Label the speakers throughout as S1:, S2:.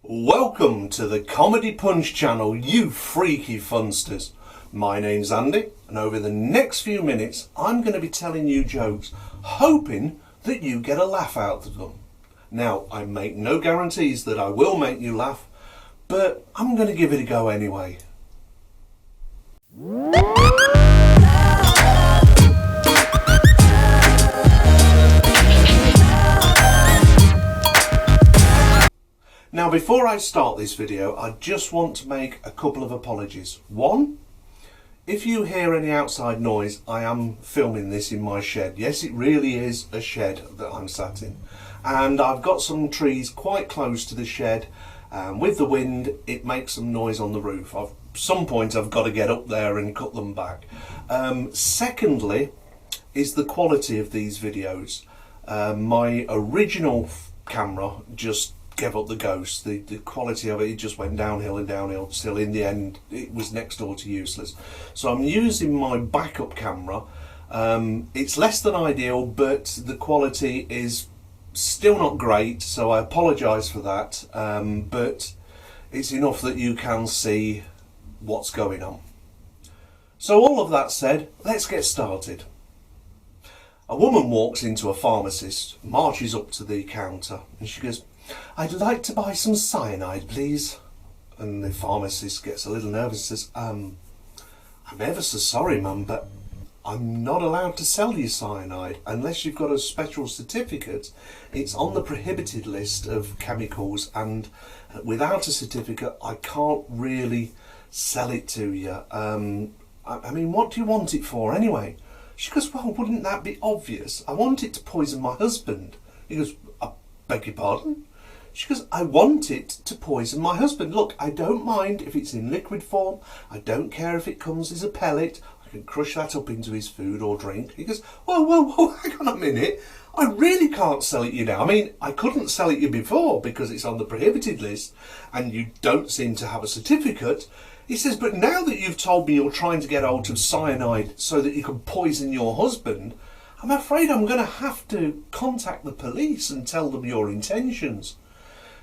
S1: Welcome to the Comedy Punch channel, you freaky funsters. My name's Andy, and over the next few minutes I'm going to be telling you jokes, hoping that you get a laugh out of them. Now, I make no guarantees that I will make you laugh, but I'm going to give it a go anyway. Now, before I start this video, I just want to make a couple of apologies. One, if you hear any outside noise, I am filming this in my shed. Yes, it really is a shed that I'm sat in. And I've got some trees quite close to the shed. With the wind, it makes some noise on the roof. At some point, I've got to get up there and cut them back. Secondly, is the quality of these videos. My original camera just gave up the ghost. The quality of it just went downhill and downhill till in the end it was next door to useless. So I'm using my backup camera. It's less than ideal, but the quality is still not great, so I apologise for that, but it's enough that you can see what's going on. So all of that said, let's get started. A woman walks into a pharmacist, marches up to the counter, and she goes, "I'd like to buy some cyanide, please." And the pharmacist gets a little nervous and says, I'm ever so sorry, ma'am, but I'm not allowed to sell you cyanide unless you've got a special certificate. It's on the prohibited list of chemicals, and without a certificate I can't really sell it to you. I mean, what do you want it for anyway? She goes, "Well, wouldn't that be obvious? I want it to poison my husband." He goes, "I beg your pardon?" She goes, "I want it to poison my husband. Look, I don't mind if it's in liquid form. I don't care if it comes as a pellet. I can crush that up into his food or drink." He goes, Whoa, hang on a minute. I really can't sell it you now. I mean, I couldn't sell it you before because it's on the prohibited list and you don't seem to have a certificate." He says, "But now that you've told me you're trying to get hold of cyanide so that you can poison your husband, I'm afraid I'm going to have to contact the police and tell them your intentions."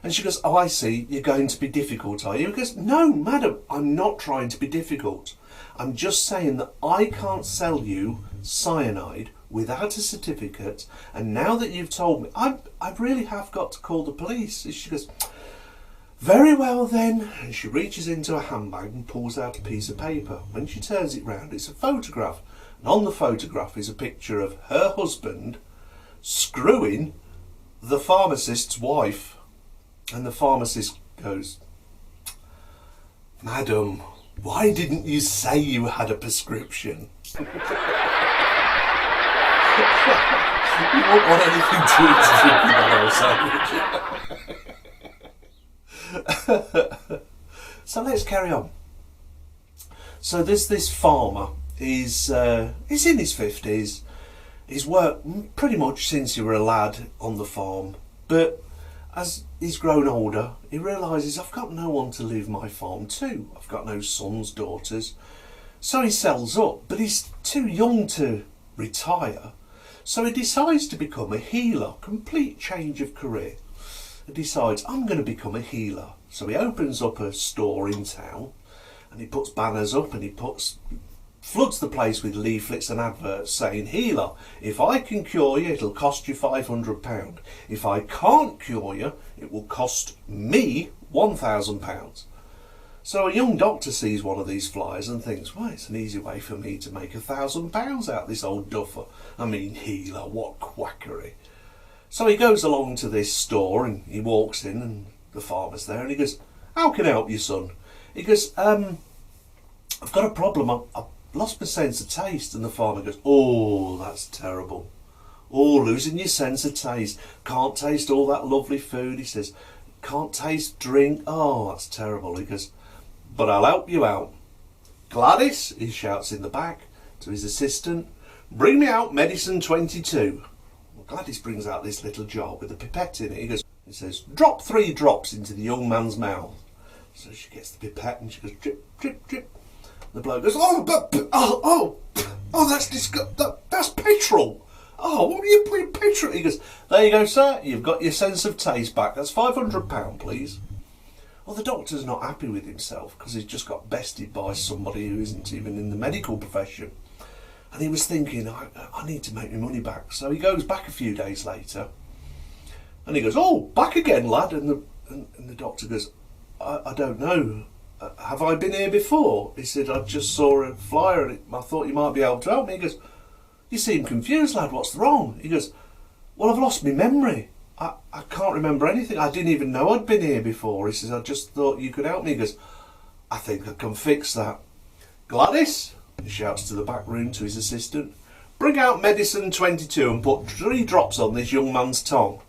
S1: And she goes, "Oh, I see, you're going to be difficult, are you?" He goes, "No, madam, I'm not trying to be difficult. I'm just saying that I can't sell you cyanide without a certificate, and now that you've told me, I really have got to call the police." And she goes, "Very well then." And she reaches into a handbag and pulls out a piece of paper. When she turns it round, it's a photograph. And on the photograph is a picture of her husband screwing the pharmacist's wife. And the pharmacist goes, "Madam, why didn't you say you had a prescription?" You won't want anything to eat to drink in that whole sandwich. So let's carry on. So this farmer he's in his 50s. He's worked pretty much since he were a lad on the farm, but as he's grown older, he realises, I've got no one to leave my farm to. I've got no sons, daughters. So he sells up, but he's too young to retire. So he decides to become a healer, complete change of career. He decides, I'm going to become a healer. So he opens up a store in town and he puts banners up and he floods the place with leaflets and adverts saying, "Healer, if I can cure you, it'll cost you £500. If I can't cure you, it will cost me £1,000. So a young doctor sees one of these flyers and thinks, well, it's an easy way for me to make £1,000 out of this old duffer. I mean, healer, what quackery. So he goes along to this store and he walks in and the farmer's there and he goes, "How can I help you, son?" He goes, "I've got a problem. I've lost my sense of taste." And the farmer goes, "Oh, that's terrible. Oh, losing your sense of taste. Can't taste all that lovely food." He says, "Can't taste drink. Oh, that's terrible." He goes, "But I'll help you out. Gladys," he shouts in the back to his assistant, "bring me out medicine 22. Well, Gladys brings out this little jar with a pipette in it. He says, "Drop 3 drops into the young man's mouth." So she gets the pipette and she goes, "Drip, drip, drip." The bloke goes, that's disgusting. That's petrol. Oh, what were you putting petrol?" He goes, "There you go, sir. You've got your sense of taste back. That's £500, please." Well, the doctor's not happy with himself because he's just got bested by somebody who isn't even in the medical profession. And he was thinking, I need to make my money back. So he goes back a few days later and he goes, "Oh, back again, lad." And the doctor goes, I don't know. Have I been here before? He said, "I just saw a flyer and I thought you might be able to help me." He goes, "You seem confused, lad. What's wrong?" He goes, "Well, I've lost my memory. I can't remember anything. I didn't even know I'd been here before." He says, "I just thought you could help me." He goes, "I think I can fix that. Gladys," he shouts to the back room to his assistant, "bring out medicine 22 and put 3 drops on this young man's tongue."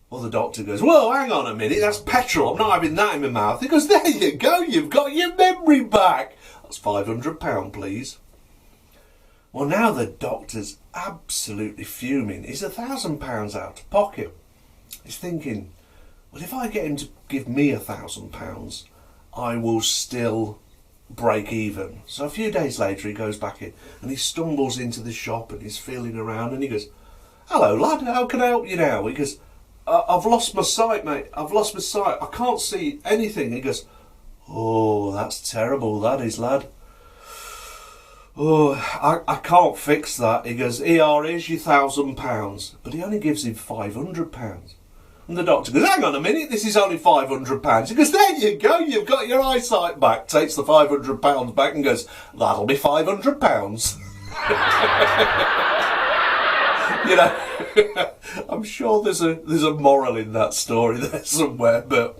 S1: Well, the doctor goes, "Whoa, hang on a minute, that's petrol. I'm not having that in my mouth." He goes, "There you go, you've got your memory back. That's £500, please." Well, now the doctor's absolutely fuming. He's £1,000 out of pocket. He's thinking, well, if I get him to give me £1,000, I will still break even. So a few days later he goes back in and he stumbles into the shop and he's feeling around and he goes, "Hello, lad, how can I help you now?" He goes, "I've lost my sight, mate. I've lost my sight. I can't see anything." He goes, "Oh, that's terrible, that is, lad. Oh, I can't fix that." He goes, "Here is your £1,000. But he only gives him £500. And the doctor goes, "Hang on a minute, this is only £500. He goes, "There you go, you've got your eyesight back." Takes the £500 back and goes, "That'll be £500. You know, I'm sure there's a moral in that story there somewhere, but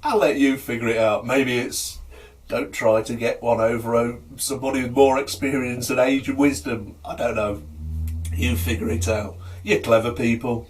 S1: I'll let you figure it out. Maybe it's, don't try to get one over somebody with more experience and age and wisdom. I don't know. You figure it out. You're clever people.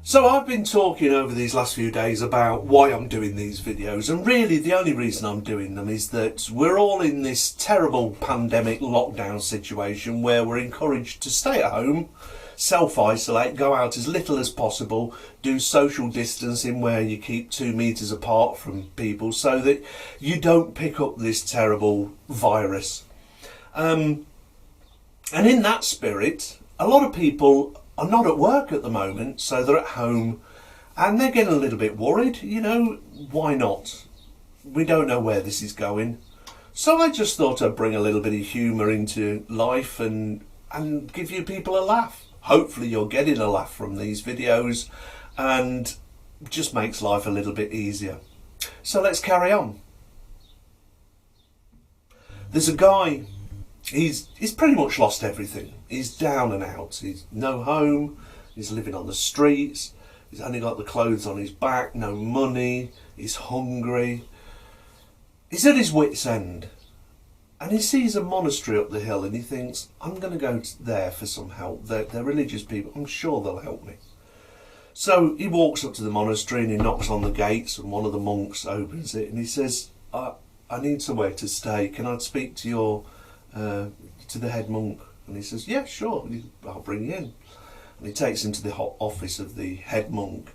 S1: So I've been talking over these last few days about why I'm doing these videos, and really the only reason I'm doing them is that we're all in this terrible pandemic lockdown situation where we're encouraged to stay at home, self-isolate, go out as little as possible, do social distancing where you keep 2 metres apart from people so that you don't pick up this terrible virus. And in that spirit, a lot of people are not at work at the moment, so they're at home and they're getting a little bit worried. You know, why not? We don't know where this is going. So I just thought I'd bring a little bit of humour into life and give you people a laugh. Hopefully you're getting a laugh from these videos and just makes life a little bit easier. So let's carry on. There's a guy, he's pretty much lost everything. He's down and out. He's no home, he's living on the streets, he's only got the clothes on his back, no money, he's hungry. He's at his wit's end. And he sees a monastery up the hill and he thinks, I'm going to go there for some help. They're religious people, I'm sure they'll help me. So he walks up to the monastery and he knocks on the gates and one of the monks opens it and he says, I need somewhere to stay. Can I speak to to the head monk? And he says, "Yeah, sure, I'll bring you in." And he takes him to the office of the head monk.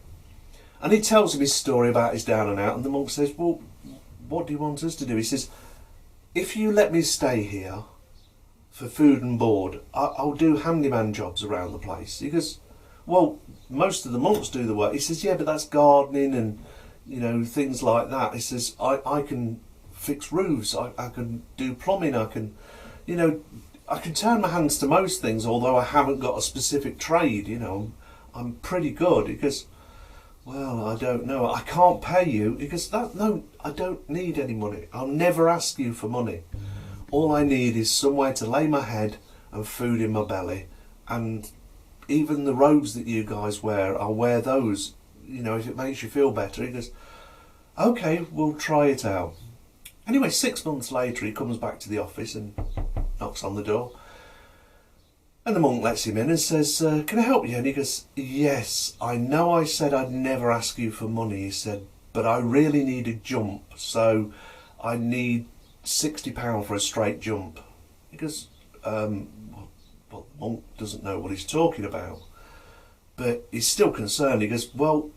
S1: And he tells him his story about his down and out. And the monk says, "Well, what do you want us to do?" He says, "If you let me stay here for food and board, I'll do handyman jobs around the place." He goes, "Well, most of the monks do the work." He says, "Yeah, but that's gardening and, you know, things like that." He says, I can fix roofs, I can do plumbing, I can, you know, I can turn my hands to most things, although I haven't got a specific trade, you know, I'm pretty good." He goes, "Well, I don't know, I can't pay you." He goes, "No, I don't need any money. I'll never ask you for money. All I need is somewhere to lay my head and food in my belly. And even the robes that you guys wear, I'll wear those, you know, if it makes you feel better." He goes, "Okay, we'll try it out." Anyway, 6 months later, he comes back to the office and knocks on the door. And the monk lets him in and says, "Can I help you?" And he goes, "Yes, I know I said I'd never ask you for money," he said, "but I really need a jump, so I need £60 for a straight jump." He goes, well, the monk doesn't know what he's talking about, but he's still concerned. He goes, "Well,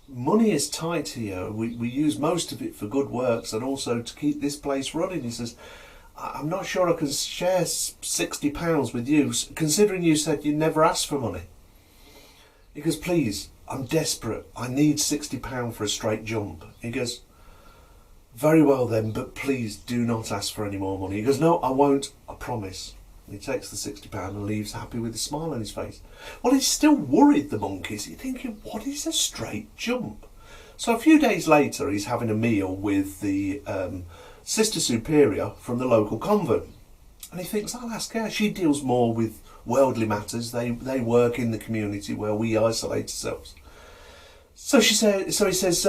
S1: money is tight here. We use most of it for good works and also to keep this place running." He says, "I'm not sure I can share £60 with you, considering you said you never asked for money." He goes, "Please, I'm desperate. I need £60 for a straight jump. He goes, very well then, but please do not ask for any more money. He goes, no, I won't, I promise. And he takes the £60 and leaves happy with a smile on his face. Well, he's still worried, the monkeys. He's thinking, what is a straight jump? So a few days later, he's having a meal with the Sister Superior from the local convent. And he thinks, I'll ask her. She deals more with worldly matters. They work in the community where we isolate ourselves. So he says,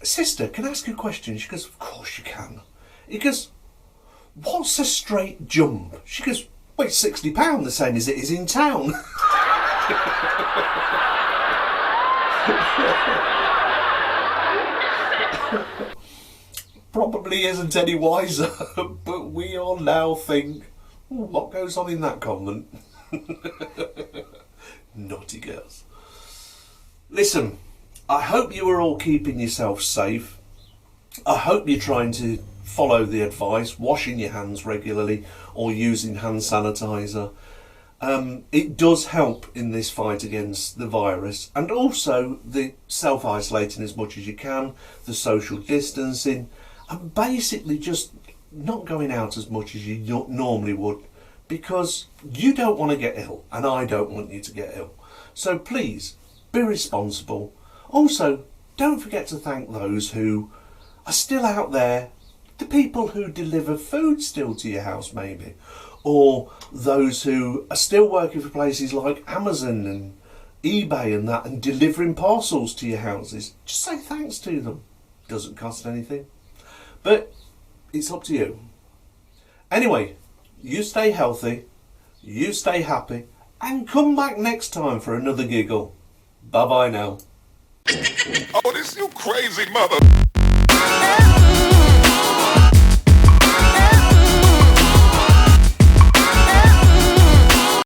S1: Sister, can I ask you a question? She goes, of course you can. He goes, what's a straight jump? She goes, well, it's £60, the same as it is in town. Probably isn't any wiser, but we all now think, what goes on in that convent? Naughty girls. Listen, I hope you are all keeping yourself safe. I hope you're trying to follow the advice, washing your hands regularly or using hand sanitizer. It does help in this fight against the virus, and also the self-isolating as much as you can, the social distancing, and basically just not going out as much as you normally would, because you don't want to get ill and I don't want you to get ill. So please be responsible. Also, don't forget to thank those who are still out there, the people who deliver food still to your house maybe, or those who are still working for places like Amazon and eBay and that, and delivering parcels to your houses. Just say thanks to them. Doesn't cost anything. But it's up to you. Anyway, you stay healthy, you stay happy, and come back next time for another giggle. Bye bye now.
S2: Oh, this you crazy mother.